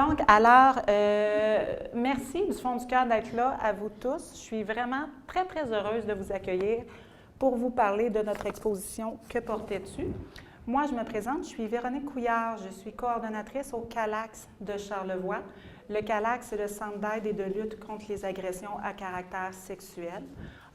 Donc, alors, merci du fond du cœur d'être là à vous tous. Je suis vraiment très, très heureuse de vous accueillir pour vous parler de notre exposition « Que portais-tu ». Moi, je me présente, je suis Véronique Couillard, je suis coordonnatrice au CALAX de Charlevoix. Le CALAX, c'est le Centre d'aide et de lutte contre les agressions à caractère sexuel.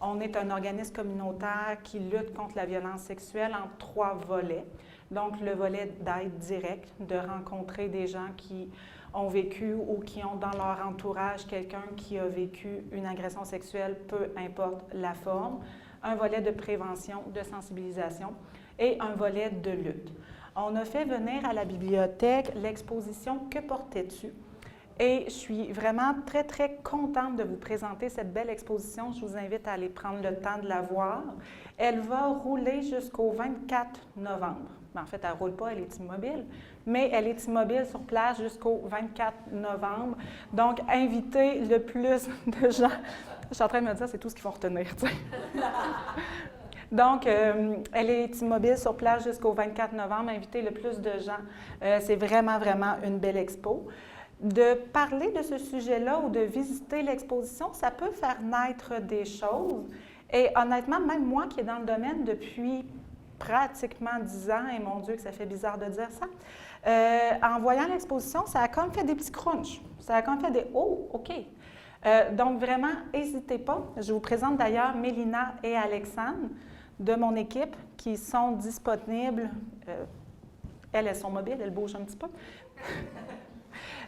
On est un organisme communautaire qui lutte contre la violence sexuelle en 3 volets. Donc, le volet d'aide directe, de rencontrer des gens qui ont vécu ou qui ont dans leur entourage quelqu'un qui a vécu une agression sexuelle, peu importe la forme. Un volet de prévention, de sensibilisation et un volet de lutte. On a fait venir à la bibliothèque l'exposition « Que portais-tu » et je suis vraiment très, très contente de vous présenter cette belle exposition. Je vous invite à aller prendre le temps de la voir. Elle va rouler jusqu'au 24 novembre. En fait, elle ne roule pas, elle est immobile, mais elle est immobile sur place jusqu'au 24 novembre. Donc, invitez le plus de gens. Je suis en train de me dire, c'est tout ce qu'ils vont retenir, tu sais. Donc, elle est immobile sur place jusqu'au 24 novembre. Invitez le plus de gens. C'est vraiment, vraiment une belle expo. De parler de ce sujet-là ou de visiter l'exposition, ça peut faire naître des choses. Et honnêtement, même moi qui est dans le domaine depuis pratiquement 10 ans, et mon Dieu que ça fait bizarre de dire ça, en voyant l'exposition, ça a comme fait des petits crunchs. Ça a comme fait des « Oh, OK ». Donc vraiment, n'hésitez pas. Je vous présente d'ailleurs Mélina et Alexandre de mon équipe qui sont disponibles. Elles sont mobiles, elles bougent un petit peu.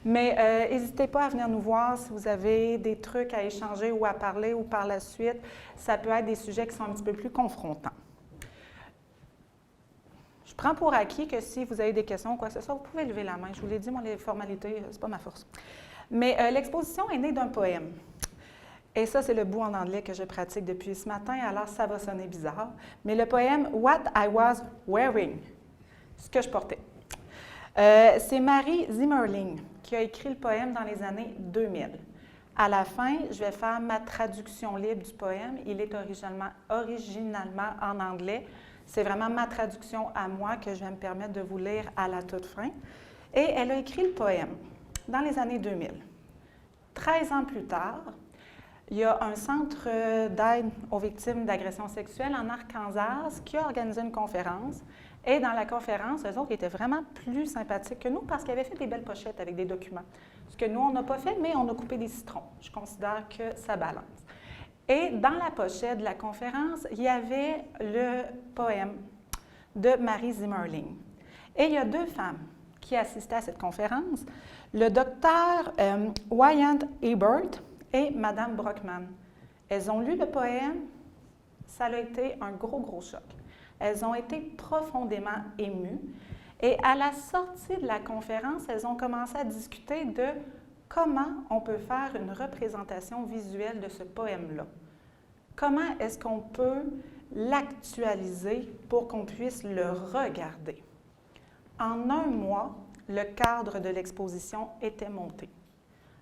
Mais n'hésitez pas à venir nous voir si vous avez des trucs à échanger ou à parler ou par la suite. Ça peut être des sujets qui sont un petit peu plus confrontants. Je prends pour acquis que si vous avez des questions ou quoi que ce soit, vous pouvez lever la main. Je vous l'ai dit, moi, les formalités, c'est pas ma force. Mais l'exposition est née d'un poème. Et ça, c'est le bout en anglais que je pratique depuis ce matin, alors ça va sonner bizarre. Mais le poème « What I was wearing », ce que je portais. C'est Marie Zimmerling qui a écrit le poème dans les années 2000. À la fin, je vais faire ma traduction libre du poème. Il est originalement en anglais. C'est vraiment ma traduction à moi que je vais me permettre de vous lire à la toute fin. Et elle a écrit le poème dans les années 2000. 13 ans plus tard, il y a un centre d'aide aux victimes d'agressions sexuelles en Arkansas qui a organisé une conférence. Et dans la conférence, eux autres étaient vraiment plus sympathiques que nous parce qu'ils avaient fait des belles pochettes avec des documents. Ce que nous, on n'a pas fait, mais on a coupé des citrons. Je considère que ça balance. Et dans la pochette de la conférence, il y avait le poème de Marie Zimmerling. Et il y a 2 femmes qui assistaient à cette conférence, le docteur Wyatt Ebert et Mme Brockman. Elles ont lu le poème, ça a été un gros, gros choc. Elles ont été profondément émues et à la sortie de la conférence, elles ont commencé à discuter de comment on peut faire une représentation visuelle de ce poème-là. Comment est-ce qu'on peut l'actualiser pour qu'on puisse le regarder? En 1 mois, le cadre de l'exposition était monté.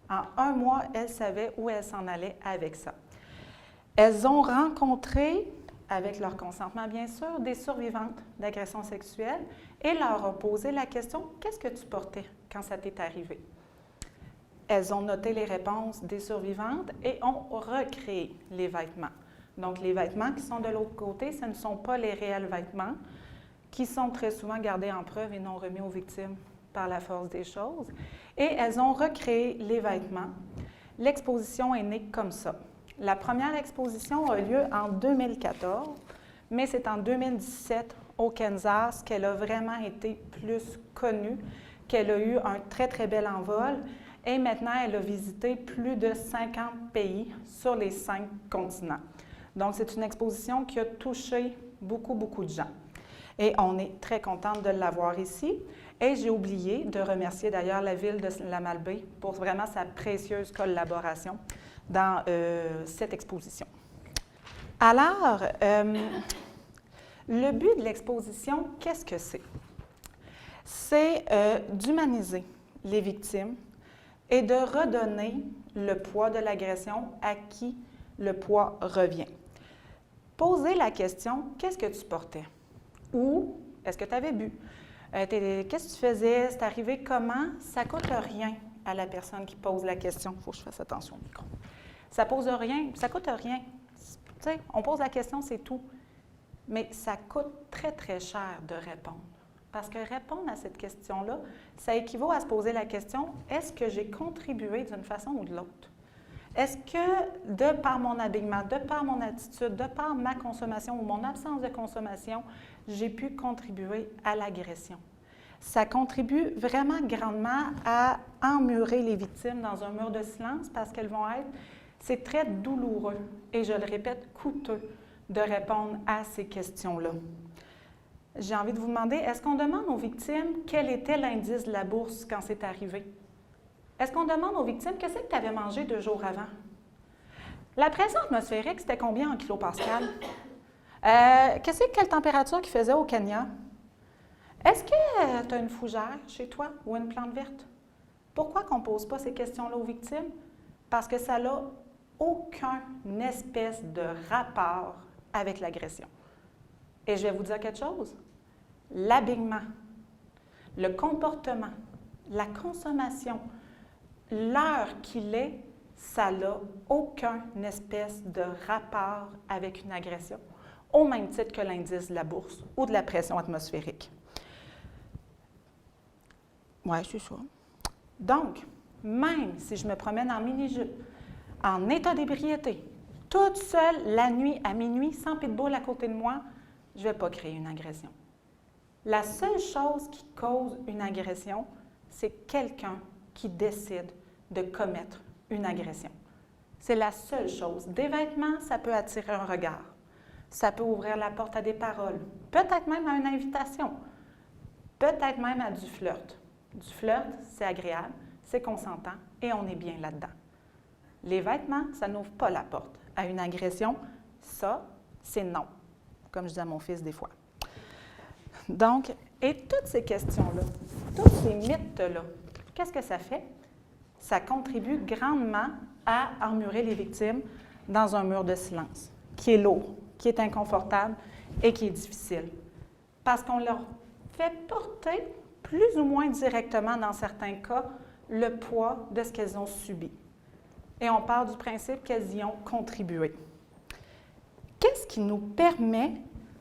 En 1 mois, elles savaient où elles s'en allaient avec ça. Elles ont rencontré, avec leur consentement bien sûr, des survivantes d'agressions sexuelles et leur ont posé la question « Qu'est-ce que tu portais quand ça t'est arrivé? » Elles ont noté les réponses des survivantes et ont recréé les vêtements. Donc, les vêtements qui sont de l'autre côté, ce ne sont pas les réels vêtements qui sont très souvent gardés en preuve et non remis aux victimes par la force des choses. Et elles ont recréé les vêtements. L'exposition est née comme ça. La première exposition a lieu en 2014, mais c'est en 2017 au Kansas qu'elle a vraiment été plus connue, qu'elle a eu un très, très bel envol. Et maintenant, elle a visité plus de 50 pays sur les 5 continents. Donc, c'est une exposition qui a touché beaucoup, beaucoup de gens. Et on est très contente de l'avoir ici. Et j'ai oublié de remercier d'ailleurs la ville de la Malbaie pour vraiment sa précieuse collaboration dans cette exposition. Alors, le but de l'exposition, qu'est-ce que c'est? C'est d'humaniser les victimes et de redonner le poids de l'agression à qui le poids revient. Poser la question, qu'est-ce que tu portais? Ou est-ce que tu avais bu? Qu'est-ce que tu faisais? C'est arrivé comment? Ça ne coûte rien à la personne qui pose la question. Il faut que je fasse attention au micro. Ça ne pose rien, ça ne coûte rien. Tu sais, on pose la question, c'est tout. Mais ça coûte très, très cher de répondre. Parce que répondre à cette question-là, ça équivaut à se poser la question, est-ce que j'ai contribué d'une façon ou de l'autre? Est-ce que, de par mon habillement, de par mon attitude, de par ma consommation ou mon absence de consommation, j'ai pu contribuer à l'agression? Ça contribue vraiment grandement à emmurer les victimes dans un mur de silence parce qu'elles vont être, c'est très douloureux et je le répète, coûteux de répondre à ces questions-là. J'ai envie de vous demander, est-ce qu'on demande aux victimes quel était l'indice de la bourse quand c'est arrivé? Est-ce qu'on demande aux victimes, qu'est-ce que tu avais mangé 2 jours avant? La pression atmosphérique, c'était combien en kilopascal? Quelle température qu'il faisait au Kenya? Est-ce que tu as une fougère chez toi ou une plante verte? Pourquoi qu'on ne pose pas ces questions-là aux victimes? Parce que ça n'a aucune espèce de rapport avec l'agression. Et je vais vous dire quelque chose. L'habillement, le comportement, la consommation, l'heure qu'il est, ça n'a aucune espèce de rapport avec une agression, au même titre que l'indice de la bourse ou de la pression atmosphérique. Oui, c'est ça. Donc, même si je me promène en mini-jupe, en état d'ébriété, toute seule la nuit à minuit, sans pitbull à côté de moi, je ne vais pas créer une agression. La seule chose qui cause une agression, c'est quelqu'un qui décide de commettre une agression. C'est la seule chose. Des vêtements, ça peut attirer un regard. Ça peut ouvrir la porte à des paroles. Peut-être même à une invitation. Peut-être même à du flirt. Du flirt, c'est agréable, c'est consentant et on est bien là-dedans. Les vêtements, ça n'ouvre pas la porte à une agression. Ça, c'est non, comme je dis à mon fils des fois. Donc, et toutes ces questions-là, tous ces mythes-là, qu'est-ce que ça fait? Ça contribue grandement à emmurer les victimes dans un mur de silence, qui est lourd, qui est inconfortable et qui est difficile. Parce qu'on leur fait porter, plus ou moins directement dans certains cas, le poids de ce qu'elles ont subi. Et on part du principe qu'elles y ont contribué. Qu'est-ce qui nous permet,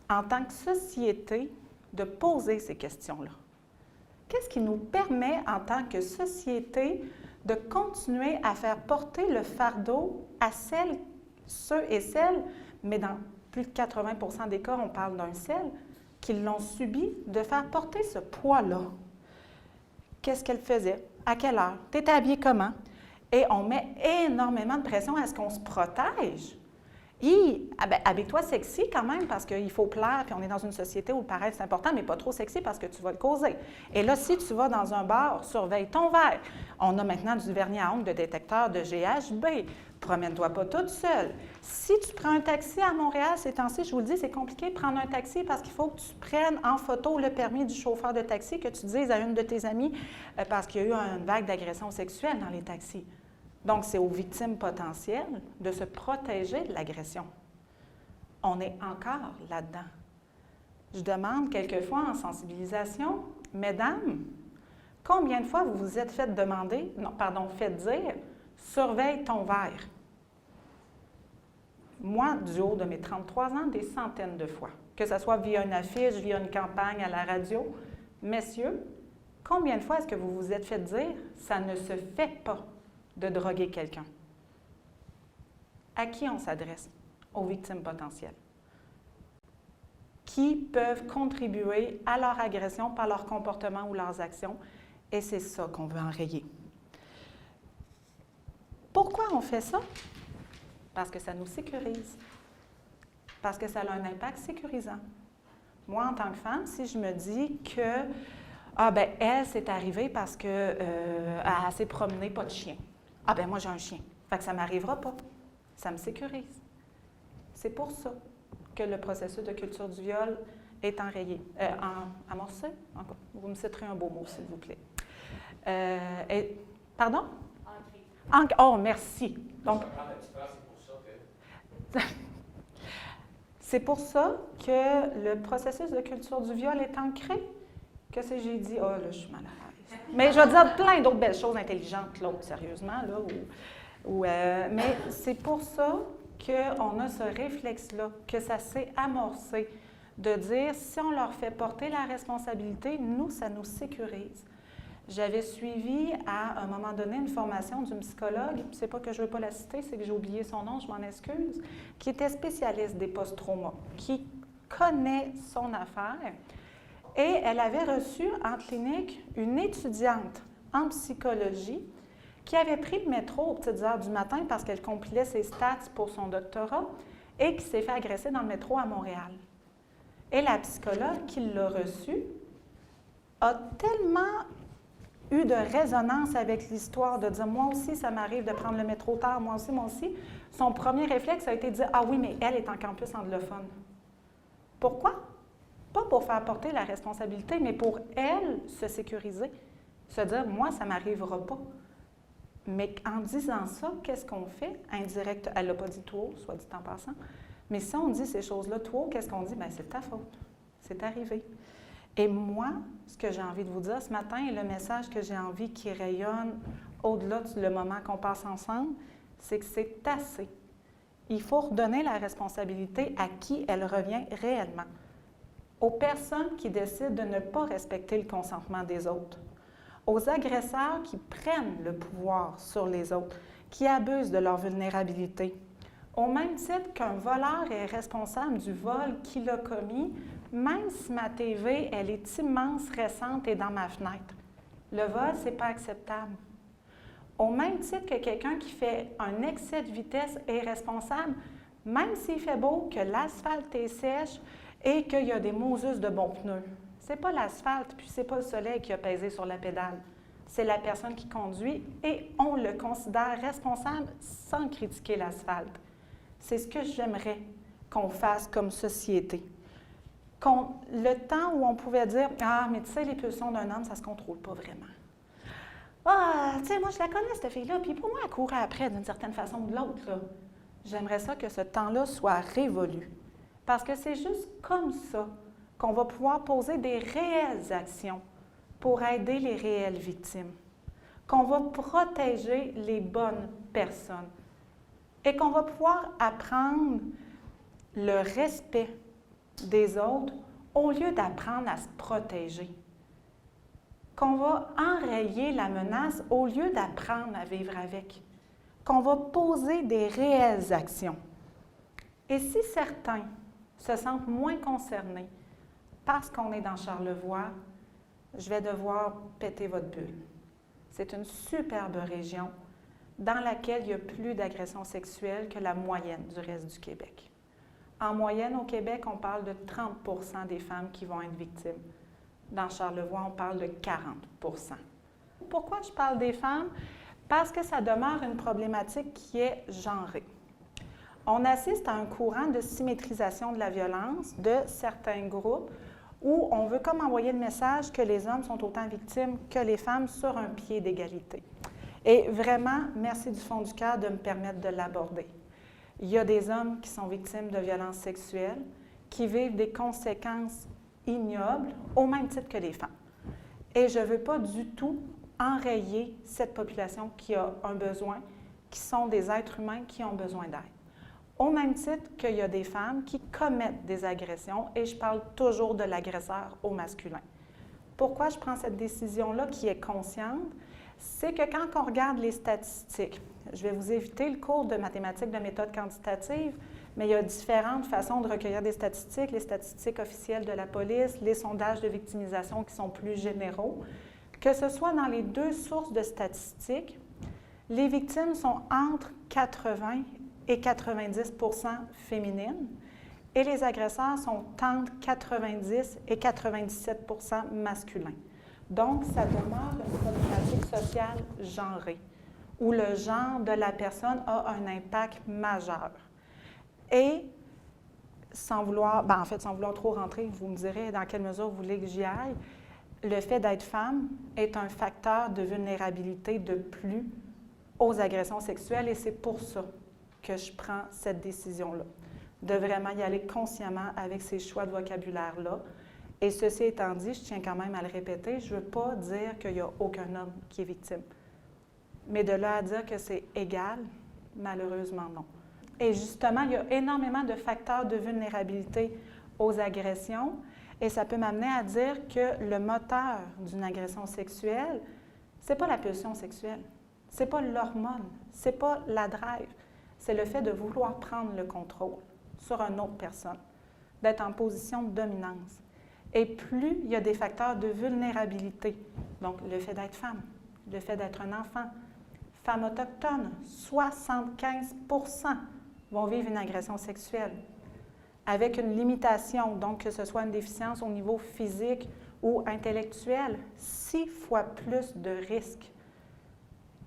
en tant que société, de poser ces questions-là? Qu'est-ce qui nous permet, en tant que société, de continuer à faire porter le fardeau à ceux et celles, mais dans plus de 80% des cas, on parle d'un seul, qui l'ont subi, de faire porter ce poids-là? Qu'est-ce qu'elle faisait? À quelle heure? Tu étais habillée comment? Et on met énormément de pression à ce qu'on se protège. Habille-toi sexy quand même parce qu'il faut plaire, puis on est dans une société où le paraître c'est important, mais pas trop sexy parce que tu vas le causer. Et là, si tu vas dans un bar, surveille ton verre. On a maintenant du vernis à ongles de détecteur de GHB. Promène-toi pas toute seule. Si tu prends un taxi à Montréal ces temps-ci, je vous le dis, c'est compliqué de prendre un taxi parce qu'il faut que tu prennes en photo le permis du chauffeur de taxi, que tu dises à une de tes amies parce qu'il y a eu une vague d'agression sexuelle dans les taxis. Donc, c'est aux victimes potentielles de se protéger de l'agression. On est encore là-dedans. Je demande quelquefois en sensibilisation, mesdames, combien de fois vous vous êtes fait dire, surveille ton verre. Moi, du haut de mes 33 ans, des centaines de fois, que ce soit via une affiche, via une campagne à la radio. Messieurs, combien de fois est-ce que vous vous êtes fait dire, ça ne se fait pas de droguer quelqu'un? À qui on s'adresse? Aux victimes potentielles, qui peuvent contribuer à leur agression par leur comportement ou leurs actions, et c'est ça qu'on veut enrayer. Pourquoi on fait ça? Parce que ça nous sécurise, parce que ça a un impact sécurisant. Moi, en tant que femme, si je me dis que elle, c'est arrivé parce qu'elle s'est promenée, pas de chien. Moi, j'ai un chien. Fait que ça ne m'arrivera pas. Ça me sécurise. C'est pour ça que le processus de culture du viol est enrayé. Amorcé? Vous me citerez un beau mot, s'il vous plaît. Pardon? Ancré. Oh, merci. Donc, c'est pour ça que le processus de culture du viol est ancré. Qu'est-ce que j'ai dit? Oh, là, je suis mal à l'aise. Mais je vais dire plein d'autres belles choses intelligentes, l'autre, sérieusement, là. Mais c'est pour ça qu'on a ce réflexe-là, que ça s'est amorcé, de dire, si on leur fait porter la responsabilité, nous, ça nous sécurise. J'avais suivi à un moment donné une formation d'une psychologue, c'est pas que je ne veux pas la citer, c'est que j'ai oublié son nom, je m'en excuse, qui était spécialiste des post-traumas, qui connaît son affaire. Et elle avait reçu en clinique une étudiante en psychologie qui avait pris le métro aux petites heures du matin parce qu'elle compilait ses stats pour son doctorat et qui s'est fait agresser dans le métro à Montréal. Et la psychologue qui l'a reçue a tellement eu de résonance avec l'histoire de dire « moi aussi, ça m'arrive de prendre le métro tard, moi aussi », son premier réflexe a été de dire « ah oui, mais elle est en campus anglophone ». Pourquoi? Pas pour faire porter la responsabilité, mais pour elle se sécuriser, se dire « moi, ça ne m'arrivera pas ». Mais en disant ça, qu'est-ce qu'on fait? Indirect, elle ne l'a pas dit tout haut, soit dit en passant, mais si on dit ces choses-là tout haut, qu'est-ce qu'on dit? Bien, c'est ta faute, c'est arrivé. Et moi, ce que j'ai envie de vous dire ce matin, et le message que j'ai envie qui rayonne au-delà du moment qu'on passe ensemble, c'est que c'est assez. Il faut redonner la responsabilité à qui elle revient réellement. Aux personnes qui décident de ne pas respecter le consentement des autres. Aux agresseurs qui prennent le pouvoir sur les autres, qui abusent de leur vulnérabilité. Au même titre qu'un voleur est responsable du vol qu'il a commis, même si ma TV, elle est immense, récente et dans ma fenêtre. Le vol, ce n'est pas acceptable. Au même titre que quelqu'un qui fait un excès de vitesse est responsable, même s'il fait beau, que l'asphalte est sèche et qu'il y a des Moses de bons pneus. Ce n'est pas l'asphalte, puis ce n'est pas le soleil qui a pesé sur la pédale. C'est la personne qui conduit et on le considère responsable sans critiquer l'asphalte. C'est ce que j'aimerais qu'on fasse comme société. Le temps où on pouvait dire « ah, mais tu sais, les pulsions d'un homme, ça ne se contrôle pas vraiment. » Ah, tu sais, moi, je la connais, cette fille-là, puis pour moi, elle courait après d'une certaine façon ou de l'autre. J'aimerais ça que ce temps-là soit révolu. Parce que c'est juste comme ça qu'on va pouvoir poser des réelles actions pour aider les réelles victimes, qu'on va protéger les bonnes personnes et qu'on va pouvoir apprendre le respect des autres au lieu d'apprendre à se protéger. Qu'on va enrayer la menace au lieu d'apprendre à vivre avec. Qu'on va poser des réelles actions. Et si certains se sentent moins concernés parce qu'on est dans Charlevoix, je vais devoir péter votre bulle. C'est une superbe région dans laquelle il y a plus d'agressions sexuelles que la moyenne du reste du Québec. En moyenne, au Québec, on parle de 30 % des femmes qui vont être victimes. Dans Charlevoix, on parle de 40 %. Pourquoi je parle des femmes? Parce que ça demeure une problématique qui est genrée. On assiste à un courant de symétrisation de la violence de certains groupes où on veut comme envoyer le message que les hommes sont autant victimes que les femmes sur un pied d'égalité. Et vraiment, merci du fond du cœur de me permettre de l'aborder. Il y a des hommes qui sont victimes de violences sexuelles, qui vivent des conséquences ignobles au même titre que les femmes. Et je ne veux pas du tout enrayer cette population qui a un besoin, qui sont des êtres humains qui ont besoin d'aide. Au même titre qu'il y a des femmes qui commettent des agressions, et je parle toujours de l'agresseur au masculin. Pourquoi je prends cette décision-là qui est consciente? C'est que quand on regarde les statistiques, je vais vous éviter le cours de mathématiques de méthode quantitative, mais il y a différentes façons de recueillir des statistiques, les statistiques officielles de la police, les sondages de victimisation qui sont plus généraux. Que ce soit dans les deux sources de statistiques, les victimes sont entre 80 et 90 % féminines et les agresseurs sont entre 90 et 97 % masculins. Donc, ça demeure une problématique sociale genrée, où le genre de la personne a un impact majeur. Et, sans vouloir trop rentrer, vous me direz dans quelle mesure vous voulez que j'y aille, le fait d'être femme est un facteur de vulnérabilité de plus aux agressions sexuelles et c'est pour ça que je prends cette décision-là, de vraiment y aller consciemment avec ces choix de vocabulaire-là Et ceci étant dit, je tiens quand même à le répéter, je ne veux pas dire qu'il n'y a aucun homme qui est victime. Mais de là à dire que c'est égal, malheureusement non. Et justement, il y a énormément de facteurs de vulnérabilité aux agressions et ça peut m'amener à dire que le moteur d'une agression sexuelle, ce n'est pas la pulsion sexuelle, ce n'est pas l'hormone, ce n'est pas la drive, c'est le fait de vouloir prendre le contrôle sur une autre personne, d'être en position de dominance. Et plus il y a des facteurs de vulnérabilité, donc le fait d'être femme, le fait d'être un enfant, femme autochtone, 75 vont vivre une agression sexuelle avec une limitation, donc que ce soit une déficience au niveau physique ou intellectuel, 6 fois plus de risques.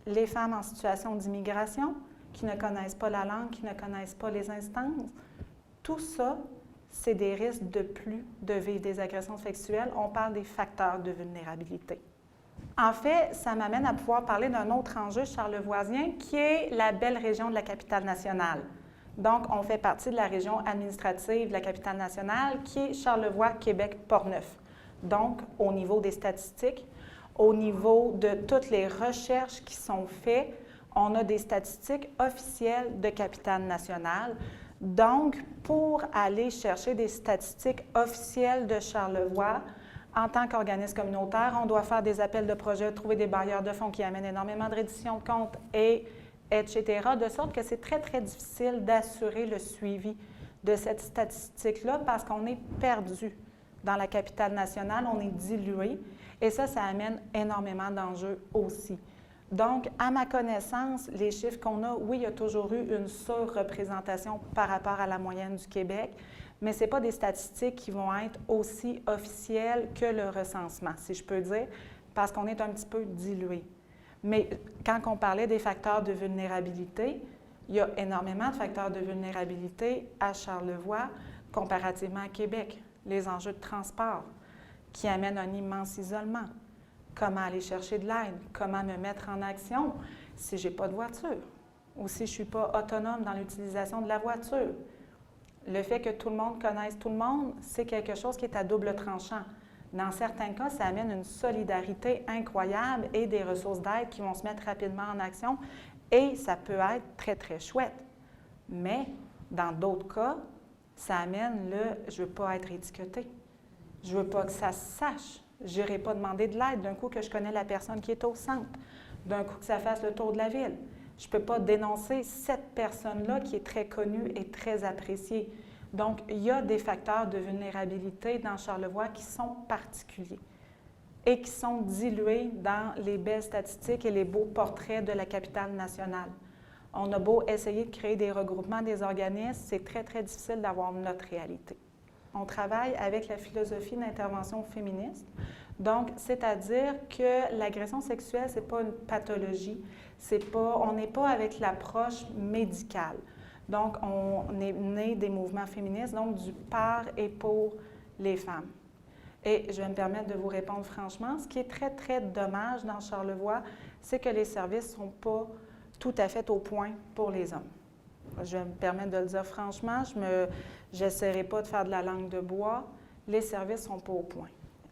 Les femmes en situation d'immigration, qui ne connaissent pas la langue, qui ne connaissent pas les instances, tout ça, c'est des risques de plus de vivre des agressions sexuelles. On parle des facteurs de vulnérabilité. En fait, ça m'amène à pouvoir parler d'un autre enjeu charlevoisien qui est la belle région de la capitale nationale. Donc, on fait partie de la région administrative de la capitale nationale qui est Charlevoix-Québec-Portneuf. Donc, au niveau des statistiques, au niveau de toutes les recherches qui sont faites, on a des statistiques officielles de capitale nationale. Donc, pour aller chercher des statistiques officielles de Charlevoix, en tant qu'organisme communautaire, on doit faire des appels de projets, trouver des bailleurs de fonds qui amènent énormément de reddition de comptes, etc., de sorte que c'est très, très difficile d'assurer le suivi de cette statistique-là parce qu'on est perdu dans la capitale nationale, on est dilué, et ça amène énormément d'enjeux aussi. Donc, à ma connaissance, les chiffres qu'on a, oui, il y a toujours eu une surreprésentation par rapport à la moyenne du Québec, mais ce n'est pas des statistiques qui vont être aussi officielles que le recensement, si je peux dire, parce qu'on est un petit peu dilué. Mais quand on parlait des facteurs de vulnérabilité, il y a énormément de facteurs de vulnérabilité à Charlevoix comparativement à Québec. Les enjeux de transport qui amènent un immense isolement. Comment aller chercher de l'aide? Comment me mettre en action si je n'ai pas de voiture ou si je ne suis pas autonome dans l'utilisation de la voiture? Le fait que tout le monde connaisse tout le monde, c'est quelque chose qui est à double tranchant. Dans certains cas, ça amène une solidarité incroyable et des ressources d'aide qui vont se mettre rapidement en action et ça peut être très, très chouette. Mais dans d'autres cas, ça amène le « je ne veux pas être étiqueté, je ne veux pas que ça se sache, je n'irai pas demander de l'aide d'un coup que je connais la personne qui est au centre, d'un coup que ça fasse le tour de la ville. Je ne peux pas dénoncer cette personne-là qui est très connue et très appréciée. » Donc, il y a des facteurs de vulnérabilité dans Charlevoix qui sont particuliers et qui sont dilués dans les belles statistiques et les beaux portraits de la capitale nationale. On a beau essayer de créer des regroupements des organismes, c'est très, très difficile d'avoir notre réalité. On travaille avec la philosophie d'intervention féministe, donc c'est-à-dire que l'agression sexuelle, ce n'est pas une pathologie, on n'est pas avec l'approche médicale. Donc, on est né des mouvements féministes, donc du par et pour les femmes. Et je vais me permettre de vous répondre franchement, ce qui est très, très dommage dans Charlevoix, c'est que les services ne sont pas tout à fait au point pour les hommes. Je vais me permettre de le dire franchement, je n'essaierai pas de faire de la langue de bois, les services ne sont pas au point.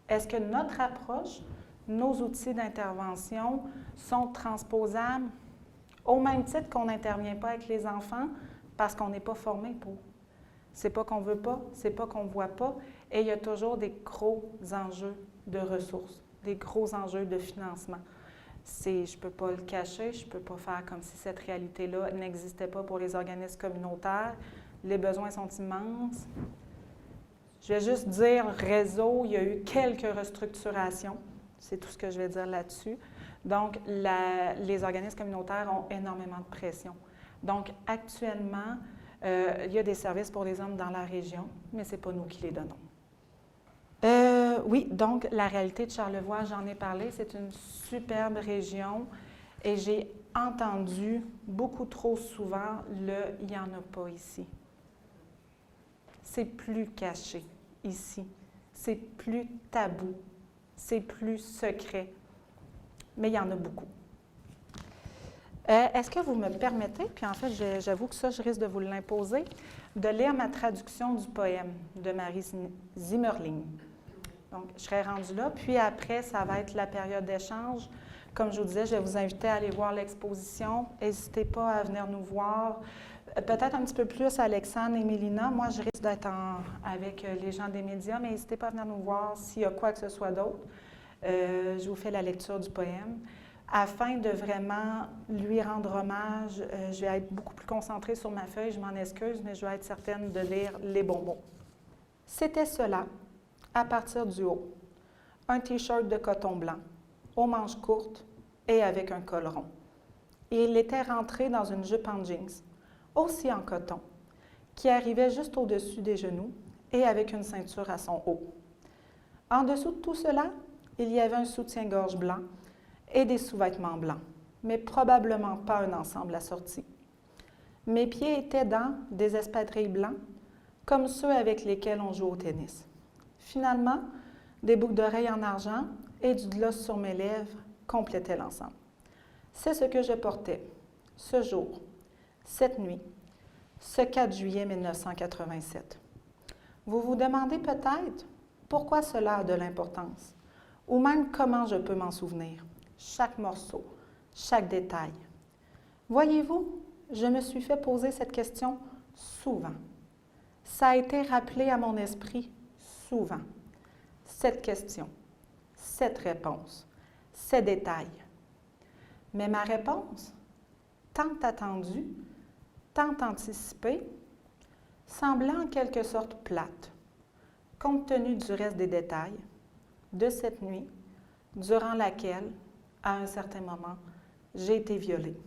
Est-ce que notre approche, nos outils d'intervention sont transposables au même titre qu'on n'intervient pas avec les enfants parce qu'on n'est pas formé pour? C'est pas qu'on ne veut pas, c'est pas qu'on ne voit pas, et il y a toujours des gros enjeux de ressources, des gros enjeux de financement. Je ne peux pas le cacher, je ne peux pas faire comme si cette réalité-là n'existait pas pour les organismes communautaires. Les besoins sont immenses. Je vais juste dire réseau, il y a eu quelques restructurations. C'est tout ce que je vais dire là-dessus. Donc, les organismes communautaires ont énormément de pression. Donc, actuellement, il y a des services pour les hommes dans la région, mais ce n'est pas nous qui les donnons. Oui, donc la réalité de Charlevoix, j'en ai parlé, c'est une superbe région et j'ai entendu beaucoup trop souvent le « il n'y en a pas ici ». C'est plus caché ici, c'est plus tabou, c'est plus secret, mais il y en a beaucoup. Est-ce que vous me permettez, puis en fait, j'avoue que ça, je risque de vous l'imposer, de lire ma traduction du poème de Marie Zimmerling. Donc, je serai rendue là. Puis après, ça va être la période d'échange. Comme je vous disais, je vais vous inviter à aller voir l'exposition. N'hésitez pas à venir nous voir. Peut-être un petit peu plus Alexandre et Mélina. Moi, je risque d'être avec les gens des médias, mais n'hésitez pas à venir nous voir s'il y a quoi que ce soit d'autre. Je vous fais la lecture du poème. Afin de vraiment lui rendre hommage, je vais être beaucoup plus concentrée sur ma feuille, je m'en excuse, mais je vais être certaine de lire les bons mots. C'était cela, à partir du haut. Un T-shirt de coton blanc, aux manches courtes et avec un col rond. Et il était rentré dans une jupe en jeans, aussi en coton, qui arrivait juste au-dessus des genoux et avec une ceinture à son haut. En dessous de tout cela, il y avait un soutien-gorge blanc et des sous-vêtements blancs, mais probablement pas un ensemble assorti. Mes pieds étaient dans des espadrilles blancs, comme ceux avec lesquels on joue au tennis. Finalement, des boucles d'oreilles en argent et du gloss sur mes lèvres complétaient l'ensemble. C'est ce que je portais, ce jour, cette nuit, ce 4 juillet 1987. Vous vous demandez peut-être pourquoi cela a de l'importance, ou même comment je peux m'en souvenir, chaque morceau, chaque détail. Voyez-vous, je me suis fait poser cette question souvent. Ça a été rappelé à mon esprit souvent. Cette question, cette réponse, ces détails. Mais ma réponse, tant attendue, tant anticipée, semblait en quelque sorte plate, compte tenu du reste des détails de cette nuit, durant laquelle, à un certain moment, j'ai été violée.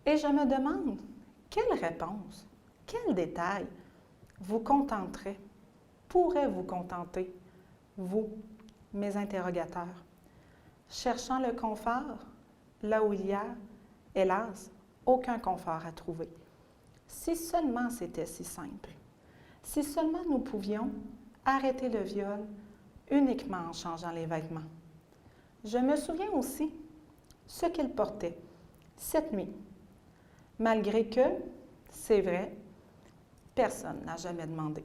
Et je me demande, quelle réponse, quel détail vous contenterait, pourrait vous contenter, vous, mes interrogateurs, cherchant le confort là où il y a, hélas, aucun confort à trouver. Si seulement c'était si simple, si seulement nous pouvions arrêter le viol uniquement en changeant les vêtements. Je me souviens aussi ce qu'il portait cette nuit, malgré que, c'est vrai, personne n'a jamais demandé.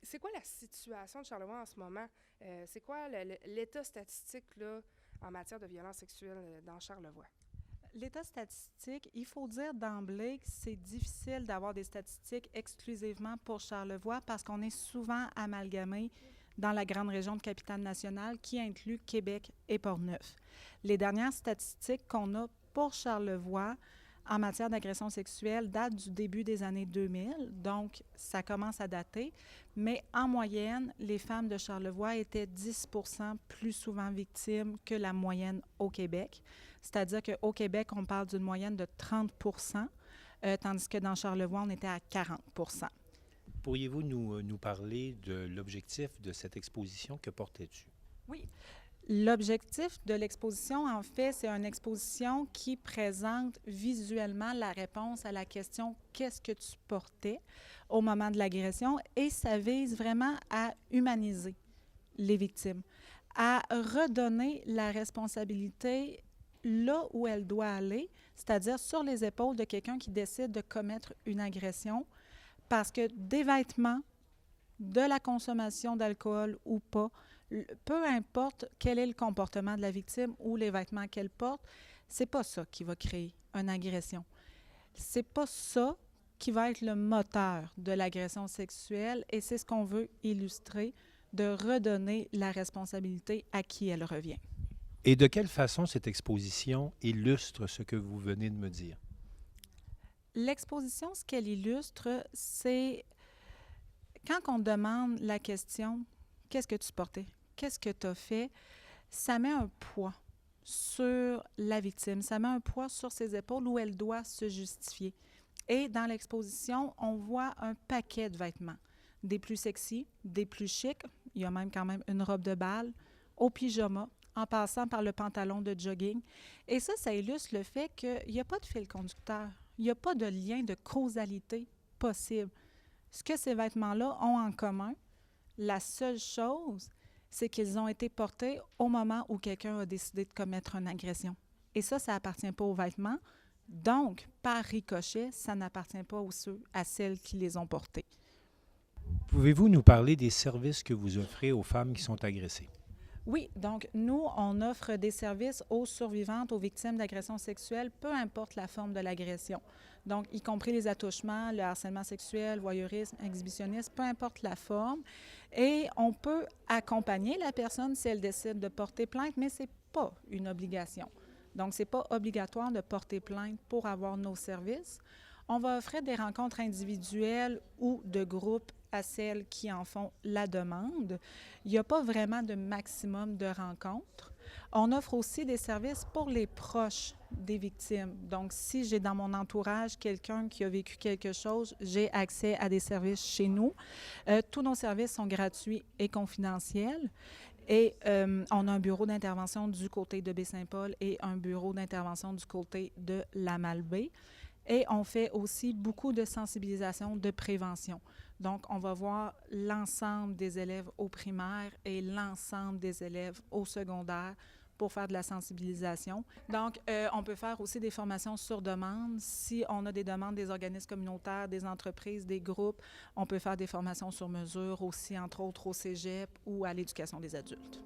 C'est quoi la situation de Charlevoix en ce moment? C'est quoi l'état statistique là, en matière de violence sexuelle dans Charlevoix? L'état statistique, il faut dire d'emblée que c'est difficile d'avoir des statistiques exclusivement pour Charlevoix parce qu'on est souvent amalgamé dans la grande région de Capitale-Nationale qui inclut Québec et Portneuf. Les dernières statistiques qu'on a pour Charlevoix en matière d'agression sexuelle datent du début des années 2000, donc ça commence à dater, mais en moyenne, les femmes de Charlevoix étaient 10 % plus souvent victimes que la moyenne au Québec. C'est-à-dire qu'au Québec, on parle d'une moyenne de 30 % tandis que dans Charlevoix, on était à 40 %. Pourriez-vous nous parler de l'objectif de cette exposition? Que portais-tu? Oui. L'objectif de l'exposition, en fait, c'est une exposition qui présente visuellement la réponse à la question « Qu'est-ce que tu portais ?» au moment de l'agression et ça vise vraiment à humaniser les victimes, à redonner la responsabilité là où elle doit aller, c'est-à-dire sur les épaules de quelqu'un qui décide de commettre une agression parce que des vêtements, de la consommation d'alcool ou pas, peu importe quel est le comportement de la victime ou les vêtements qu'elle porte, c'est pas ça qui va créer une agression. C'est pas ça qui va être le moteur de l'agression sexuelle et c'est ce qu'on veut illustrer, de redonner la responsabilité à qui elle revient. Et de quelle façon cette exposition illustre ce que vous venez de me dire? L'exposition, ce qu'elle illustre, c'est quand on demande la question « Qu'est-ce que tu portais? Qu'est-ce que tu as fait? » ça met un poids sur la victime, ça met un poids sur ses épaules où elle doit se justifier. Et dans l'exposition, on voit un paquet de vêtements, des plus sexy, des plus chics, il y a même quand même une robe de bal, au pyjama, en passant par le pantalon de jogging. Et ça illustre le fait qu'il n'y a pas de fil conducteur, il n'y a pas de lien de causalité possible. Ce que ces vêtements-là ont en commun, la seule chose, c'est qu'ils ont été portés au moment où quelqu'un a décidé de commettre une agression. Et ça appartient pas aux vêtements. Donc, par ricochet, ça n'appartient pas à celles qui les ont portés. Pouvez-vous nous parler des services que vous offrez aux femmes qui sont agressées? Oui, donc nous, on offre des services aux survivantes, aux victimes d'agressions sexuelles, peu importe la forme de l'agression. Donc, y compris les attouchements, le harcèlement sexuel, voyeurisme, exhibitionnisme, peu importe la forme. Et on peut accompagner la personne si elle décide de porter plainte, mais ce n'est pas une obligation. Donc, ce n'est pas obligatoire de porter plainte pour avoir nos services. On va offrir des rencontres individuelles ou de groupe à celles qui en font la demande. Il n'y a pas vraiment de maximum de rencontres. On offre aussi des services pour les proches des victimes. Donc, si j'ai dans mon entourage quelqu'un qui a vécu quelque chose, j'ai accès à des services chez nous. Tous nos services sont gratuits et confidentiels. Et on a un bureau d'intervention du côté de Baie-Saint-Paul et un bureau d'intervention du côté de la Malbaie. Et on fait aussi beaucoup de sensibilisation, de prévention. Donc, on va voir l'ensemble des élèves au primaire et l'ensemble des élèves au secondaire pour faire de la sensibilisation. Donc, on peut faire aussi des formations sur demande. Si on a des demandes des organismes communautaires, des entreprises, des groupes, on peut faire des formations sur mesure aussi, entre autres au cégep ou à l'éducation des adultes.